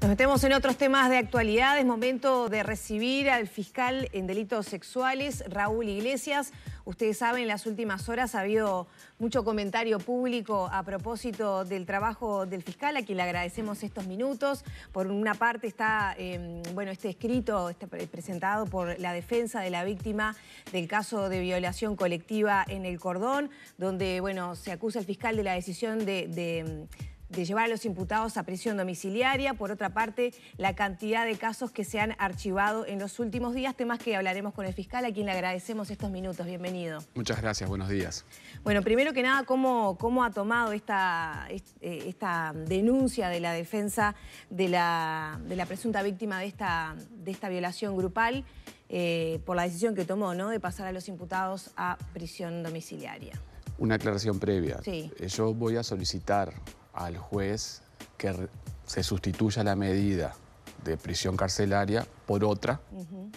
Nos metemos en otros temas de actualidad. Es momento de recibir al fiscal en delitos sexuales, Raúl Iglesias. Ustedes saben, en las últimas horas ha habido mucho comentario público a propósito del trabajo del fiscal, a quien le agradecemos estos minutos. Por una parte está, este escrito presentado por la defensa de la víctima del caso de violación colectiva en El Cordón, donde, se acusa al fiscal de la decisión de llevar a los imputados a prisión domiciliaria. Por otra parte, la cantidad de casos que se han archivado en los últimos días, temas que hablaremos con el fiscal, a quien le agradecemos estos minutos. Bienvenido. Muchas gracias, buenos días. Bueno, primero que nada, ¿cómo ha tomado esta denuncia de la defensa de la presunta víctima de esta violación grupal por la decisión que tomó, ¿no?, de pasar a los imputados a prisión domiciliaria? Una aclaración previa. Sí. Yo voy a solicitar al juez que se sustituya la medida de prisión carcelaria por otra,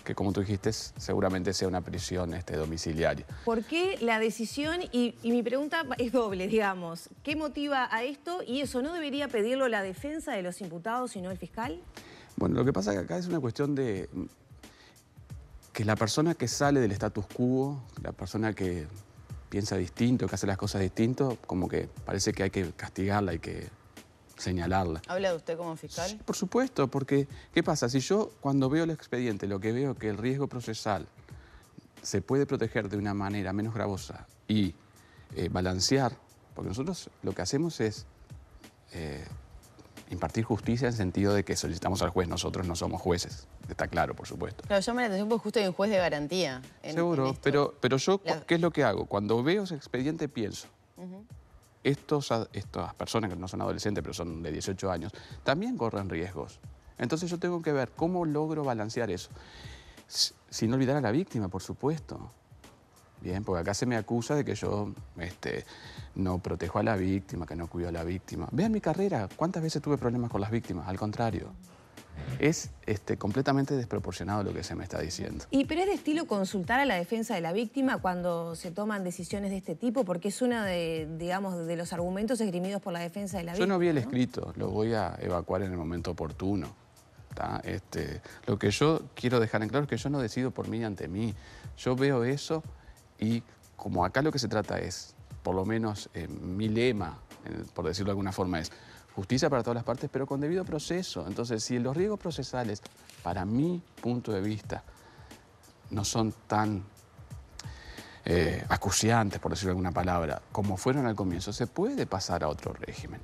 que como tú dijiste, seguramente sea una prisión domiciliaria. ¿Por qué la decisión? Y mi pregunta es doble, digamos. ¿Qué motiva a esto? ¿Y eso no debería pedirlo la defensa de los imputados y no el fiscal? Bueno, lo que pasa es que acá es una cuestión de que la persona que sale del status quo, la persona que piensa distinto, que hace las cosas distinto, como que parece que hay que castigarla, hay que señalarla. ¿Habla de usted como fiscal? Sí, por supuesto, porque ¿qué pasa? Si yo cuando veo el expediente lo que veo es que el riesgo procesal se puede proteger de una manera menos gravosa y balancear, porque nosotros lo que hacemos es impartir justicia en el sentido de que solicitamos al juez, nosotros no somos jueces, está claro, por supuesto. Claro, llama la atención porque justo hay un juez de garantía. Seguro, pero yo, ¿qué es lo que hago? Cuando veo ese expediente pienso, estas personas que no son adolescentes, pero son de 18 años, también corren riesgos. Entonces yo tengo que ver cómo logro balancear eso. Sin olvidar a la víctima, por supuesto. Bien, porque acá se me acusa de que yo no protejo a la víctima, que no cuido a la víctima. Vean mi carrera, ¿cuántas veces tuve problemas con las víctimas? Al contrario, es completamente desproporcionado lo que se me está diciendo. ¿Pero es de estilo consultar a la defensa de la víctima cuando se toman decisiones de este tipo? Porque es uno de los argumentos esgrimidos por la defensa de la víctima. Yo no vi el escrito, lo voy a evacuar en el momento oportuno. Lo que yo quiero dejar en claro es que yo no decido por mí ante mí. Yo veo eso y como acá lo que se trata es, por lo menos mi lema, por decirlo de alguna forma, es justicia para todas las partes, pero con debido proceso. Entonces, si los riesgos procesales, para mi punto de vista, no son tan acuciantes, por decirlo de alguna palabra, como fueron al comienzo, se puede pasar a otro régimen.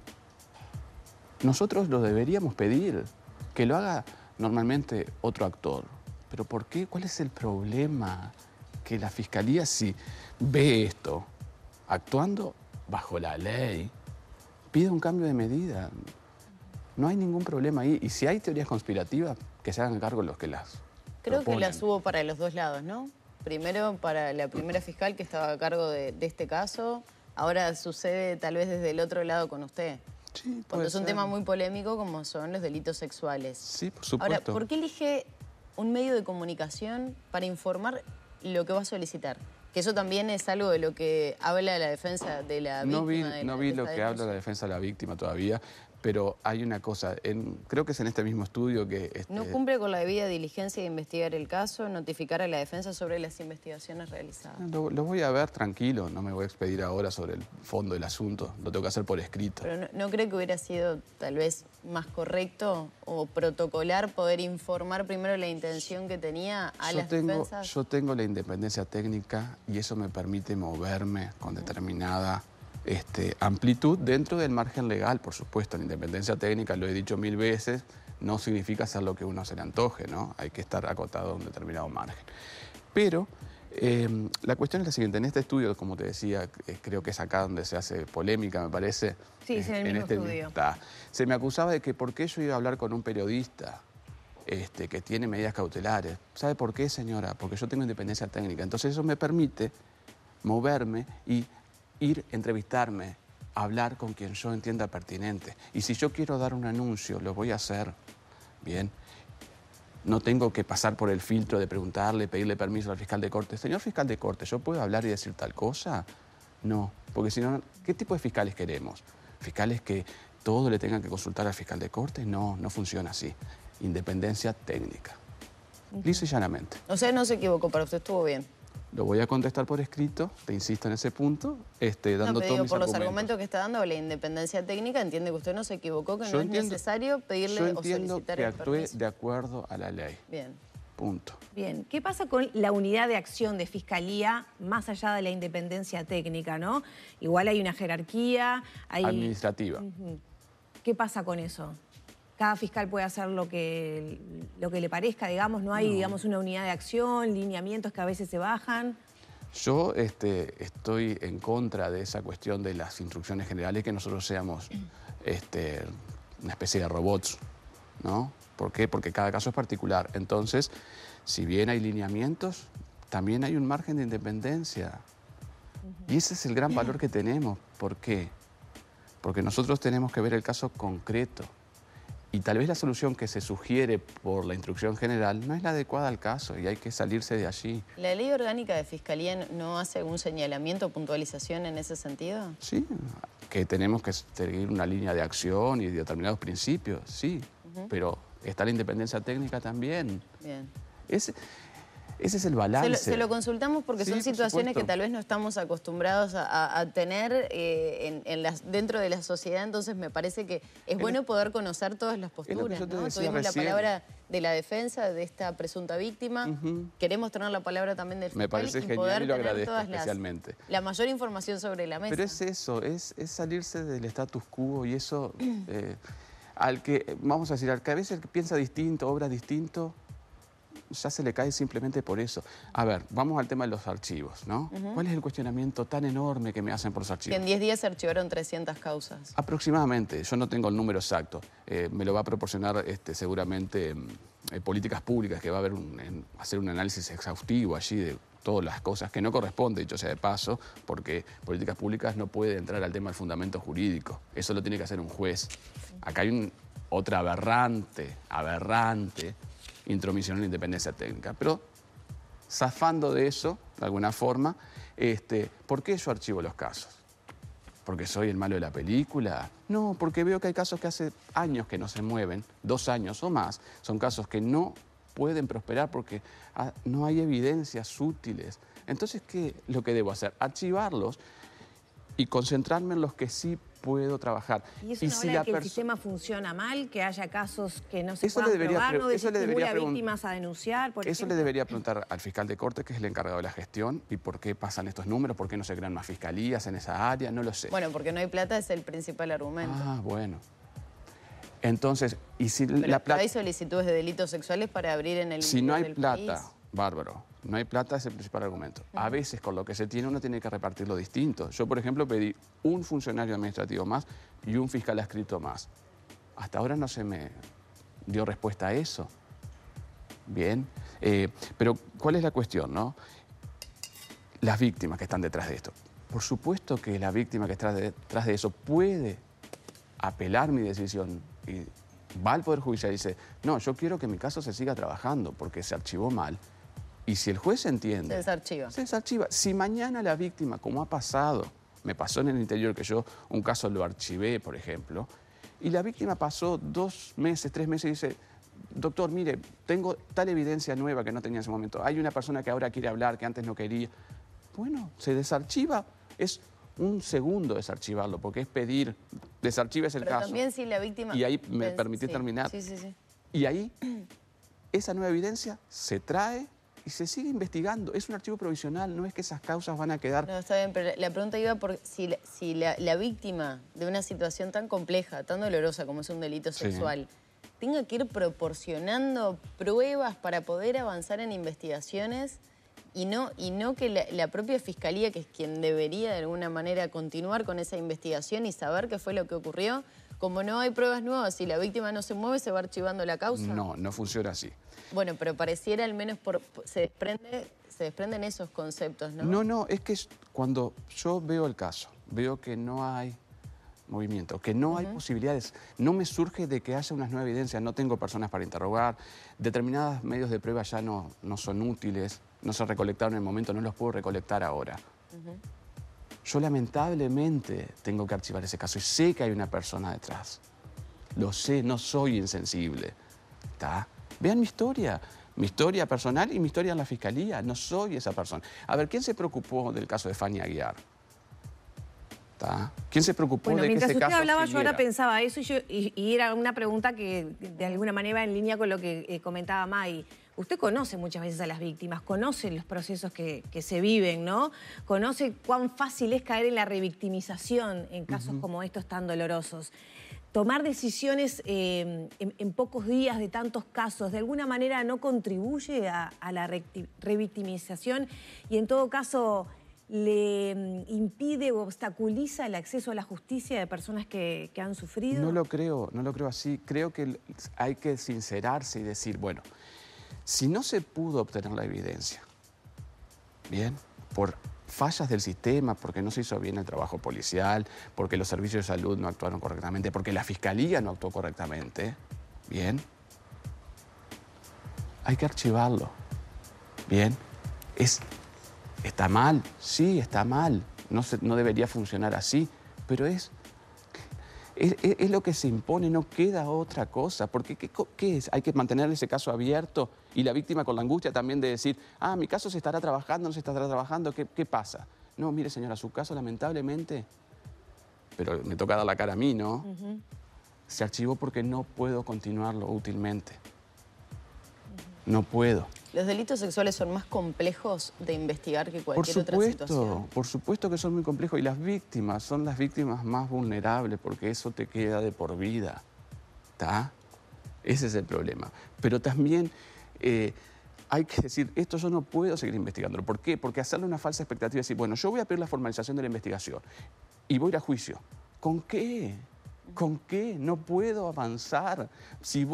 Nosotros lo deberíamos pedir, que lo haga normalmente otro actor. ¿Pero por qué? ¿Cuál es el problema? Que la Fiscalía, si ve esto, actuando bajo la ley, pide un cambio de medida. No hay ningún problema ahí. Y si hay teorías conspirativas, que se hagan cargo los que las Creo proponen. que las hubo para los dos lados, ¿no? Primero para la primera fiscal que estaba a cargo de este caso. Ahora sucede tal vez desde el otro lado con usted. Sí, cuando es un tema muy polémico como son los delitos sexuales. Sí, por supuesto. Ahora, ¿por qué elige un medio de comunicación para informar lo que va a solicitar? Que eso también es algo de lo que habla la defensa de la víctima. No vi lo que habla la defensa de la víctima todavía, pero hay una cosa, creo que es en este mismo estudio que... ¿No cumple con la debida diligencia de investigar el caso, notificar a la defensa sobre las investigaciones realizadas? Lo voy a ver tranquilo, no me voy a expedir ahora sobre el fondo del asunto, lo tengo que hacer por escrito. ¿Pero no cree que hubiera sido tal vez más correcto o protocolar poder informar primero la intención que tenía a las defensas? Yo tengo la independencia técnica y eso me permite moverme con determinada amplitud dentro del margen legal, por supuesto. La independencia técnica, lo he dicho 1000 veces, no significa hacer lo que uno se le antoje, ¿no? Hay que estar acotado a un determinado margen. Pero la cuestión es la siguiente. En este estudio, como te decía, creo que es acá donde se hace polémica, me parece. Sí, es en el mismo estudio. Se me acusaba de que por qué yo iba a hablar con un periodista que tiene medidas cautelares. ¿Sabe por qué, señora? Porque yo tengo independencia técnica. Entonces eso me permite moverme y ir, entrevistarme, hablar con quien yo entienda pertinente. Y si yo quiero dar un anuncio, lo voy a hacer. Bien. No tengo que pasar por el filtro de preguntarle, pedirle permiso al fiscal de corte. Señor fiscal de corte, ¿yo puedo hablar y decir tal cosa? No, porque si no, ¿qué tipo de fiscales queremos? Fiscales que todo le tengan que consultar al fiscal de corte. No, no funciona así. Independencia técnica. Liso y llanamente. O sea, no se equivocó, para usted estuvo bien. Lo voy a contestar por escrito, te insisto en ese punto, dando todos mis por los argumentos que está dando la independencia técnica, entiende que usted no se equivocó, que no es necesario pedirle o solicitar el permiso. Yo entiendo que actué de acuerdo a la ley. Bien. Punto. Bien, ¿qué pasa con la unidad de acción de Fiscalía más allá de la independencia técnica, no? Igual hay una jerarquía, hay... administrativa. ¿Qué pasa con eso? Cada fiscal puede hacer lo que le parezca, digamos, no hay, digamos, una unidad de acción, lineamientos que a veces se bajan. Yo estoy en contra de esa cuestión de las instrucciones generales, que nosotros seamos una especie de robots, ¿no? ¿Por qué? Porque cada caso es particular. Entonces, si bien hay lineamientos, también hay un margen de independencia. Y ese es el gran valor que tenemos. ¿Por qué? Porque nosotros tenemos que ver el caso concreto. Y tal vez la solución que se sugiere por la instrucción general no es la adecuada al caso y hay que salirse de allí. ¿La ley orgánica de Fiscalía no hace algún señalamiento o puntualización en ese sentido? Sí, que tenemos que seguir una línea de acción y determinados principios, sí. Pero está la independencia técnica también. Bien. Ese es el balance. Se lo consultamos porque son situaciones que tal vez no estamos acostumbrados a tener dentro de la sociedad, entonces me parece que es bueno poder conocer todas las posturas, ¿no? Tuvimos la palabra de la defensa de esta presunta víctima, queremos tener la palabra también del fiscal. Me parece genial y lo agradezco especialmente. La mayor información sobre la mesa. Pero es eso, es salirse del status quo y eso, al que a veces el que piensa distinto, obra distinto, ya se le cae simplemente por eso. A ver, vamos al tema de los archivos, ¿no? ¿Cuál es el cuestionamiento tan enorme que me hacen por los archivos? Que en 10 días se archivaron 300 causas. Aproximadamente, yo no tengo el número exacto. Me lo va a proporcionar seguramente Políticas Públicas, que va a hacer un análisis exhaustivo allí de todas las cosas, que no corresponde, dicho sea de paso, porque Políticas Públicas no puede entrar al tema del fundamento jurídico. Eso lo tiene que hacer un juez. Acá hay otra aberrante intromisión en la independencia técnica. Pero zafando de eso, de alguna forma, ¿por qué yo archivo los casos? ¿Porque soy el malo de la película? No, porque veo que hay casos que hace años que no se mueven, 2 años o más. Son casos que no pueden prosperar porque no hay evidencias útiles. Entonces, ¿qué es lo que debo hacer? Archivarlos y concentrarme en los que sí puedo trabajar. ¿Y eso no habla de que el sistema funciona mal, que haya casos que no se puedan probar, no desestimula a víctimas a denunciar, por ejemplo? Eso le debería preguntar al fiscal de corte, que es el encargado de la gestión, y por qué pasan estos números, por qué no se crean más fiscalías en esa área, no lo sé. Bueno, porque no hay plata es el principal argumento. Ah, bueno. Entonces, y si pero la plata... hay solicitudes de delitos sexuales para abrir en el Si no hay del plata, país. Bárbaro, no hay plata es el principal argumento. A veces con lo que se tiene uno tiene que repartirlo distinto. Yo, por ejemplo, pedí un funcionario administrativo más y un fiscal adscrito más. Hasta ahora no se me dio respuesta a eso. Bien, pero ¿cuál es la cuestión, no? Las víctimas que están detrás de esto. Por supuesto que la víctima que está detrás de eso puede apelar mi decisión y va al Poder Judicial y dice, no, yo quiero que mi caso se siga trabajando porque se archivó mal. Y si el juez entiende... Se desarchiva. Se desarchiva. Si mañana la víctima, como ha pasado, me pasó en el interior que yo un caso lo archivé, por ejemplo, y la víctima pasó 2 meses, 3 meses y dice, doctor, mire, tengo tal evidencia nueva que no tenía en ese momento. Hay una persona que ahora quiere hablar, que antes no quería. Bueno, se desarchiva. Es un segundo desarchivarlo, porque es pedir, desarchives el Pero caso. También si la víctima... Y ahí me permití terminar. Sí, sí, sí. Y ahí, esa nueva evidencia se trae y se sigue investigando. Es un archivo provisional, no es que esas causas van a quedar... No, está bien, pero la pregunta iba por si la víctima de una situación tan compleja, tan dolorosa como es un delito sexual, tenga que ir proporcionando pruebas para poder avanzar en investigaciones y no que la propia Fiscalía, que es quien debería de alguna manera continuar con esa investigación y saber qué fue lo que ocurrió, como no hay pruebas nuevas, si la víctima no se mueve, ¿se va archivando la causa? No, no funciona así. Bueno, pero pareciera al menos se desprenden esos conceptos, ¿no? No, es que cuando yo veo el caso, veo que no hay movimiento, que no hay posibilidades, no me surge de que haya unas nuevas evidencias, no tengo personas para interrogar, determinados medios de prueba ya no son útiles, no se recolectaron en el momento, no los puedo recolectar ahora. Yo lamentablemente tengo que archivar ese caso y sé que hay una persona detrás. Lo sé, no soy insensible. ¿Está? Vean mi historia personal y mi historia en la fiscalía. No soy esa persona. A ver, ¿quién se preocupó del caso de Fanny Aguiar? ¿Está? ¿Quién se preocupó de que ese caso mientras usted hablaba, siguiera? yo ahora pensaba eso y era una pregunta que de alguna manera va en línea con lo que comentaba May. Usted conoce muchas veces a las víctimas, conoce los procesos que se viven, ¿no? Conoce cuán fácil es caer en la revictimización en casos como estos tan dolorosos. Tomar decisiones en pocos días de tantos casos, ¿de alguna manera no contribuye a la revictimización y en todo caso le impide o obstaculiza el acceso a la justicia de personas que han sufrido? No lo creo así. Creo que hay que sincerarse y decir, bueno, si no se pudo obtener la evidencia, bien, por fallas del sistema, porque no se hizo bien el trabajo policial, porque los servicios de salud no actuaron correctamente, porque la fiscalía no actuó correctamente, bien, hay que archivarlo, bien. ¿Está mal? Sí, está mal. No debería funcionar así, pero es lo que se impone, no queda otra cosa. Porque, ¿qué es? Hay que mantener ese caso abierto y la víctima con la angustia también de decir, mi caso se estará trabajando, no se estará trabajando, ¿qué pasa? No, mire señora, su caso lamentablemente, pero me toca dar la cara a mí, ¿no? Se archivó porque no puedo continuarlo útilmente. No puedo. ¿Los delitos sexuales son más complejos de investigar que cualquier otra situación? Por supuesto que son muy complejos. Y las víctimas son las víctimas más vulnerables porque eso te queda de por vida. ¿Está? Ese es el problema. Pero también hay que decir, esto yo no puedo seguir investigándolo. ¿Por qué? Porque hacerle una falsa expectativa y decir, bueno, yo voy a pedir la formalización de la investigación y voy a ir a juicio. ¿Con qué? ¿Con qué? No puedo avanzar. Si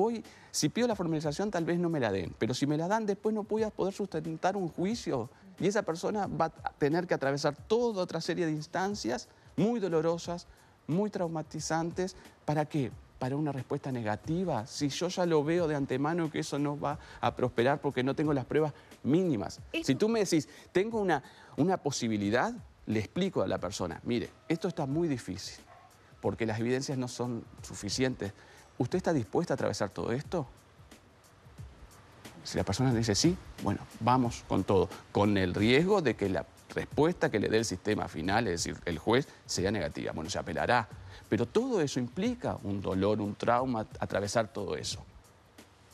pido la formalización, tal vez no me la den. Pero si me la dan, después no voy a poder sustentar un juicio. Y esa persona va a tener que atravesar toda otra serie de instancias muy dolorosas, muy traumatizantes. ¿Para qué? Para una respuesta negativa. Si yo ya lo veo de antemano que eso no va a prosperar porque no tengo las pruebas mínimas. Si tú me decís, tengo una posibilidad, le explico a la persona, mire, esto está muy difícil porque las evidencias no son suficientes. ¿Usted está dispuesta a atravesar todo esto? Si la persona le dice sí, bueno, vamos con todo, con el riesgo de que la respuesta que le dé el sistema final, es decir, el juez, sea negativa. Bueno, se apelará. Pero todo eso implica un dolor, un trauma, atravesar todo eso.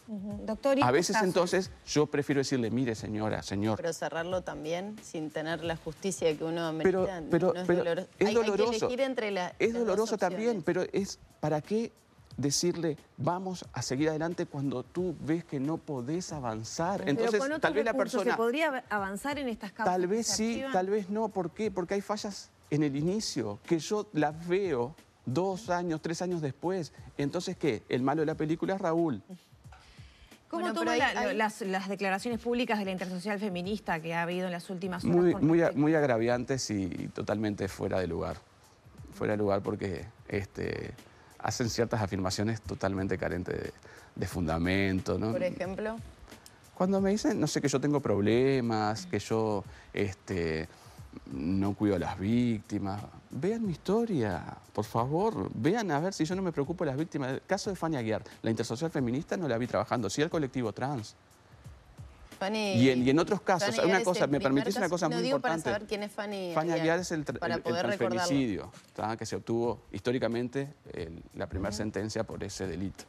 Doctor, a veces entonces yo prefiero decirle, mire señora, señor. Pero cerrarlo también sin tener la justicia que uno amerita, pero no es doloroso. Es doloroso. Hay que elegir entre es doloroso también, pero es ¿para qué decirle vamos a seguir adelante cuando tú ves que no podés avanzar? Entonces, pero con otros tal vez la recursos, persona... ¿se podría avanzar en estas causas? Tal vez sí, tal vez no. ¿Por qué? Porque hay fallas en el inicio que yo las veo 2 años, 3 años después. Entonces, ¿qué? El malo de la película es Raúl. ¿Cómo toma las declaraciones públicas de la Intersocial Feminista que ha habido en las últimas horas? Muy agraviantes y totalmente fuera de lugar. Fuera de lugar porque hacen ciertas afirmaciones totalmente carentes de fundamento, ¿no? Por ejemplo. Cuando me dicen, no sé, que yo tengo problemas, que yo no cuido a las víctimas. Vean mi historia, por favor. Vean a ver si yo no me preocupo de las víctimas. El caso de Fanny Aguiar, la Intersocial Feminista no la vi trabajando, sí el colectivo trans. Fanny, y en otros casos, una cosa, me permitís una cosa muy digo importante. Para saber quién es Fanny Aguiar. Fanny Aguiar es el transfemicidio, que se obtuvo históricamente la primera sentencia por ese delito.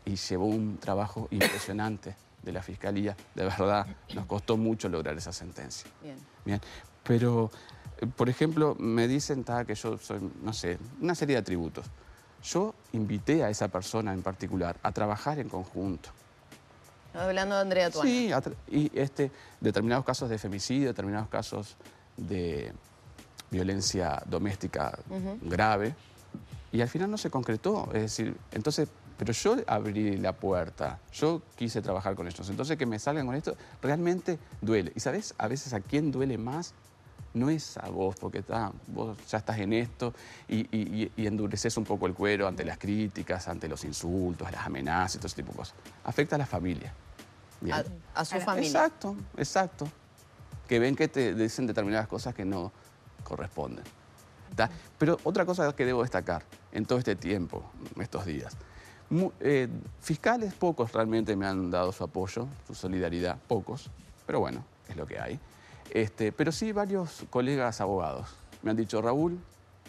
Y llevó un trabajo impresionante de la Fiscalía. De verdad, nos costó mucho lograr esa sentencia. Bien. Pero, por ejemplo, me dicen que yo soy, no sé, una serie de atributos. Yo invité a esa persona en particular a trabajar en conjunto. Hablando de Andrea Tuana. Sí, y determinados casos de femicidio, determinados casos de violencia doméstica grave, y al final no se concretó. Es decir, entonces, pero yo abrí la puerta, yo quise trabajar con ellos. Entonces, que me salgan con esto, realmente duele. Y ¿sabes? A veces a quién duele más no es a vos, porque vos ya estás en esto y endureces un poco el cuero ante las críticas, ante los insultos, las amenazas y todo ese tipo de cosas. Afecta a la familia. A su familia. Exacto. Que ven que te dicen determinadas cosas que no corresponden. ¿Tá? Pero otra cosa que debo destacar en todo este tiempo, estos días, fiscales pocos realmente me han dado su apoyo, su solidaridad, pocos, pero bueno, es lo que hay. Pero sí varios colegas abogados me han dicho, Raúl,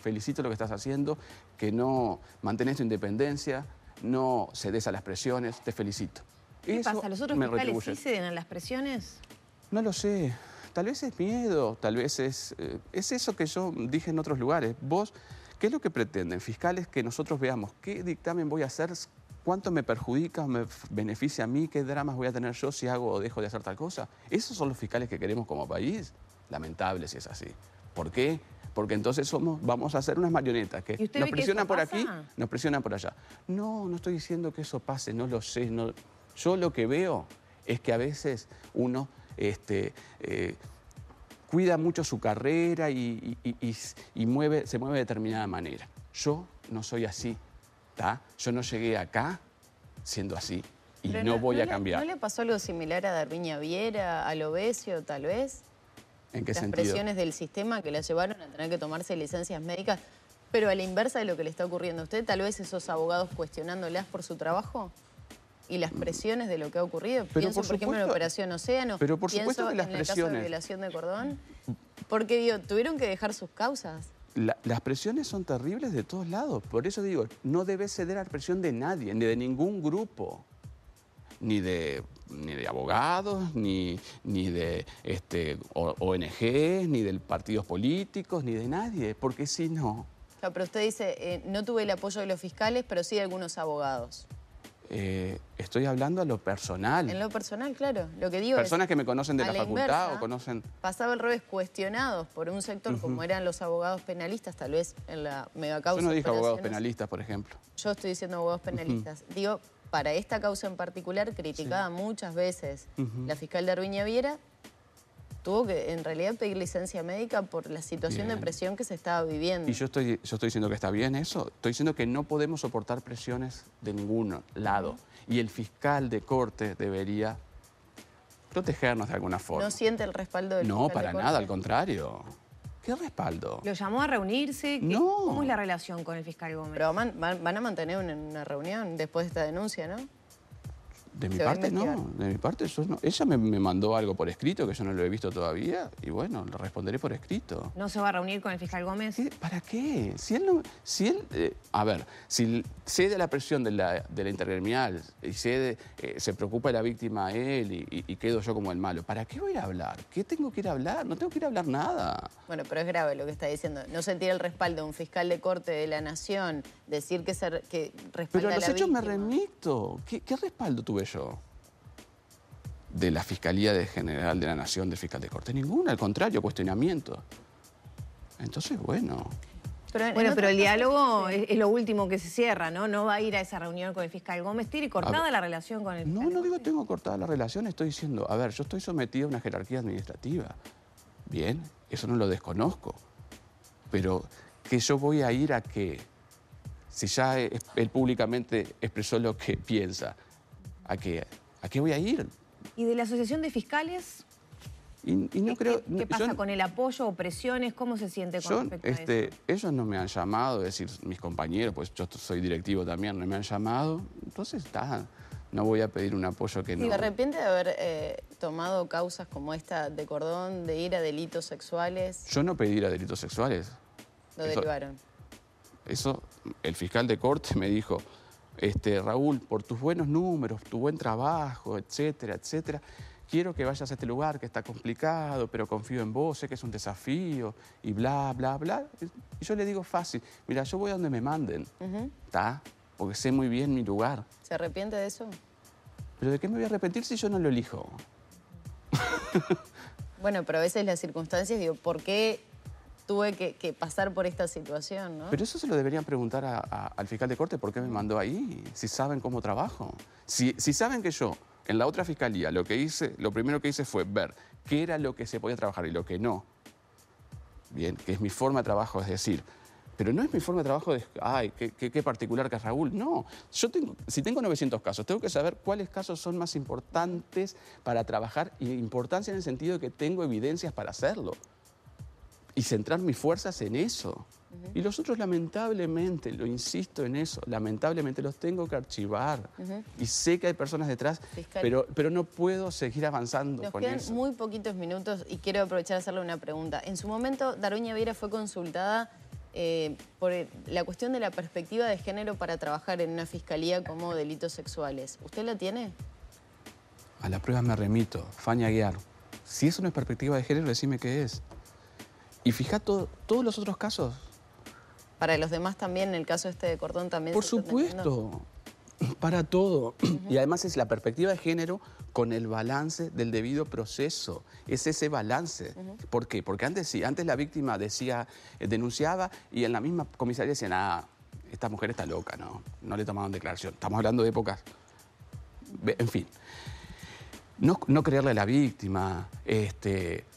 felicito lo que estás haciendo, que no mantenés tu independencia, no cedes a las presiones, te felicito. ¿Qué pasa? ¿Los otros fiscales sí ceden a las presiones? No lo sé. Tal vez es miedo, tal vez es eso que yo dije en otros lugares. Vos, ¿qué es lo que pretenden? Fiscales que nosotros veamos qué dictamen voy a hacer, cuánto me perjudica, me beneficia a mí, qué dramas voy a tener yo si hago o dejo de hacer tal cosa. ¿Esos son los fiscales que queremos como país? Lamentable si es así. ¿Por qué? Porque entonces vamos a hacer unas marionetas que nos presionan por aquí, nos presionan por allá. No, no estoy diciendo que eso pase, no lo sé. No. Yo lo que veo es que a veces uno cuida mucho su carrera y se mueve de determinada manera. Yo no soy así, ¿tá? Yo no llegué acá siendo así y no voy a cambiar. ¿No le pasó algo similar a Darviña Viera, a Lovesio, tal vez? ¿En qué sentido? Las presiones del sistema que la llevaron a tener que tomarse licencias médicas, pero a la inversa de lo que le está ocurriendo a usted, tal vez esos abogados cuestionándolas por su trabajo y las presiones de lo que ha ocurrido. Pero pienso, por ejemplo, en la Operación Océano. Pero por supuesto que las en el caso de violación de cordón. Porque, digo, tuvieron que dejar sus causas. Las presiones son terribles de todos lados. Por eso digo, no debe ceder a la presión de nadie, ni de ningún grupo. Ni de abogados, ni de ONG, ni de partidos políticos, ni de nadie, porque si no... Claro, pero usted dice, no tuve el apoyo de los fiscales, pero sí de algunos abogados. Estoy hablando a lo personal. En lo personal, claro. Lo que digo Personas es, que me conocen de la facultad inversa, o conocen... Pasaba al revés, cuestionados por un sector como eran los abogados penalistas, tal vez en la megacausa. Yo no dije abogados penalistas, por ejemplo. Yo estoy diciendo abogados penalistas. Digo, para esta causa en particular, criticada muchas veces, la fiscal Darviña Viera tuvo que, en realidad, pedir licencia médica por la situación de presión que se estaba viviendo. Y yo estoy diciendo que está bien eso. Estoy diciendo que no podemos soportar presiones de ningún lado. Y el fiscal de corte debería protegernos de alguna forma. ¿No siente el respaldo del fiscal No, de para corte? nada, al contrario. ¿Qué respaldo? ¿Lo llamó a reunirse? No. ¿Cómo es la relación con el fiscal Gómez? Pero van a mantener una reunión después de esta denuncia, ¿no? De mi parte no, de mi parte yo no. Ella me mandó algo por escrito que yo no lo he visto todavía y bueno, le responderé por escrito. ¿No se va a reunir con el fiscal Gómez? ¿Para qué? Si cede a la presión de la intergremial y se preocupa de la víctima a él y quedo yo como el malo, ¿para qué voy a ir a hablar? ¿Qué tengo que ir a hablar? No tengo que ir a hablar nada. Bueno, pero es grave lo que está diciendo. No sentir el respaldo de un fiscal de corte de la Nación, decir que respalda pero a la los hechos víctima. me remito. ¿Qué respaldo tuve yo? De la Fiscalía General de la Nación, del fiscal de corte. Ninguna, al contrario, cuestionamiento. Entonces, bueno. Pero el diálogo es lo último que se cierra, ¿no? No va a ir a esa reunión con el fiscal Gómez. ¿Tiene cortada la relación con el fiscal? No digo tengo cortada la relación, estoy diciendo, a ver, yo estoy sometido a una jerarquía administrativa. Bien, eso no lo desconozco. Pero que yo voy a ir a qué, si ya él públicamente expresó lo que piensa, ¿a qué voy a ir? ¿Y de la Asociación de Fiscales? ¿Qué pasa con el apoyo o presiones? ¿Cómo se siente con respecto a eso? Ellos no me han llamado, es decir, mis compañeros, pues yo soy directivo también, no me han llamado. Entonces, no voy a pedir un apoyo que no... ¿Y de repente de haber tomado causas como esta de Cordón, de ir a delitos sexuales? Yo no pedí ir a delitos sexuales. ¿Lo derivaron? Eso, el fiscal de corte me dijo, Raúl, por tus buenos números, tu buen trabajo, etcétera, etcétera, quiero que vayas a este lugar que está complicado, pero confío en vos, sé que es un desafío, y bla, bla, bla. Y yo le digo fácil, mira, yo voy a donde me manden, ¿está? Porque sé muy bien mi lugar. ¿Se arrepiente de eso? ¿Pero de qué me voy a arrepentir si yo no lo elijo? Bueno, pero a veces las circunstancias, digo, ¿por qué tuve que pasar por esta situación, ¿no? Pero eso se lo deberían preguntar al fiscal de corte, ¿por qué me mandó ahí? Si saben cómo trabajo. Si saben que yo, en la otra fiscalía, lo primero que hice fue ver qué era lo que se podía trabajar y lo que no. Bien, que es mi forma de trabajo, es decir, pero no es mi forma de trabajo de, ay, qué particular que es Raúl. No, si tengo 900 casos, tengo que saber cuáles casos son más importantes para trabajar y importancia en el sentido de que tengo evidencias para hacerlo. y centrar mis fuerzas en eso. Y los otros, lamentablemente, lo insisto en eso, lamentablemente los tengo que archivar. Y sé que hay personas detrás, pero no puedo seguir avanzando con eso. Nos quedan muy poquitos minutos y quiero aprovechar a hacerle una pregunta. En su momento, Dardoña Vieira fue consultada por la cuestión de la perspectiva de género para trabajar en una fiscalía como delitos sexuales. ¿Usted la tiene? A la prueba me remito, Fania Aguiar. Si eso no es perspectiva de género, decime qué es. Y fija todos los otros casos. Para los demás también, en el caso este de Cordón también. Por supuesto, para todo. Y además es la perspectiva de género con el balance del debido proceso. Es ese balance. ¿Por qué? Porque antes sí, antes la víctima denunciaba y en la misma comisaría decían, esta mujer está loca, no le tomaron declaración. Estamos hablando de épocas, en fin. No creerle a la víctima,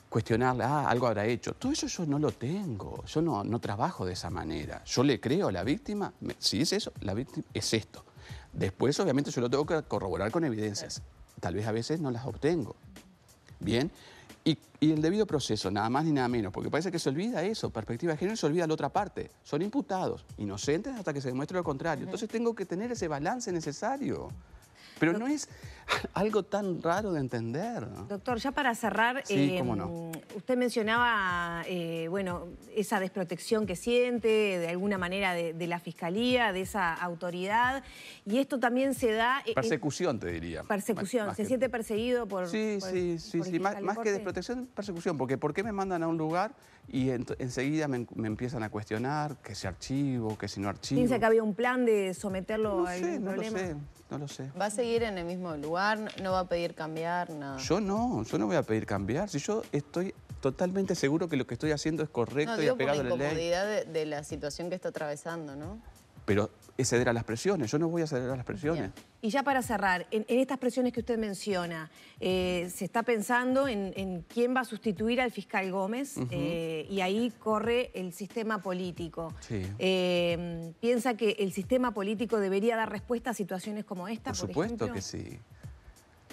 cuestionarle, algo habrá hecho. Todo eso yo no lo tengo, yo no trabajo de esa manera. Yo le creo a la víctima, si es eso, la víctima es esto. Después, obviamente, yo lo tengo que corroborar con evidencias. Tal vez a veces no las obtengo. Bien, y el debido proceso, nada más ni nada menos, porque parece que se olvida eso, perspectiva de género, se olvida la otra parte. Son imputados, inocentes hasta que se demuestre lo contrario. Entonces tengo que tener ese balance necesario. Pero no es algo tan raro de entender. Doctor, ya para cerrar, sí, cómo no. Usted mencionaba bueno, esa desprotección que siente de alguna manera de la Fiscalía, de esa autoridad, y esto también se da... Persecución, te diría. Persecución, ¿se siente perseguido por...? Sí, más que desprotección, persecución, porque ¿por qué me mandan a un lugar y enseguida me empiezan a cuestionar que si archivo, que si no archivo? ¿Piensa que había un plan de someterlo a algún problema? No lo sé. ¿Va a seguir en el mismo lugar? ¿No va a pedir cambiar? Nada. Yo no voy a pedir cambiar. Si yo estoy totalmente seguro que lo que estoy haciendo es correcto y apegado a la ley. Por la incomodidad de la situación que está atravesando, ¿no? Pero es ceder a las presiones. Yo no voy a ceder a las presiones. Bien. Y ya para cerrar, en estas presiones que usted menciona, se está pensando en quién va a sustituir al fiscal Gómez y ahí corre el sistema político. Sí. ¿Piensa que el sistema político debería dar respuesta a situaciones como esta, por ejemplo? Por supuesto que sí.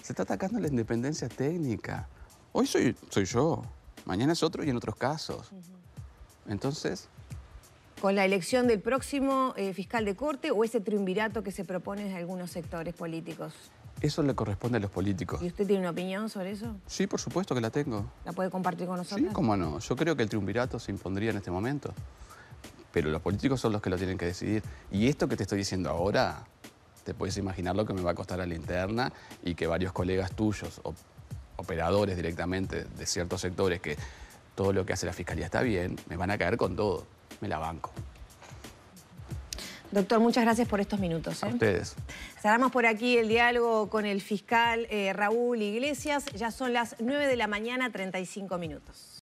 Se está atacando la independencia técnica. Hoy soy yo, mañana es otro y en otros casos. Entonces... ¿Con la elección del próximo fiscal de corte o ese triunvirato que se propone de algunos sectores políticos? Eso le corresponde a los políticos. ¿Y usted tiene una opinión sobre eso? Sí, por supuesto que la tengo. ¿La puede compartir con nosotros? Sí, cómo no. Yo creo que el triunvirato se impondría en este momento. Pero los políticos son los que lo tienen que decidir. Y esto que te estoy diciendo ahora, te puedes imaginar lo que me va a costar a la interna y que varios colegas tuyos, o operadores directamente de ciertos sectores, que todo lo que hace la Fiscalía está bien, me van a caer con todo. Me la banco. Doctor, muchas gracias por estos minutos. A ustedes. Cerramos por aquí el diálogo con el fiscal Raúl Iglesias. Ya son las 9 de la mañana, 35 minutos.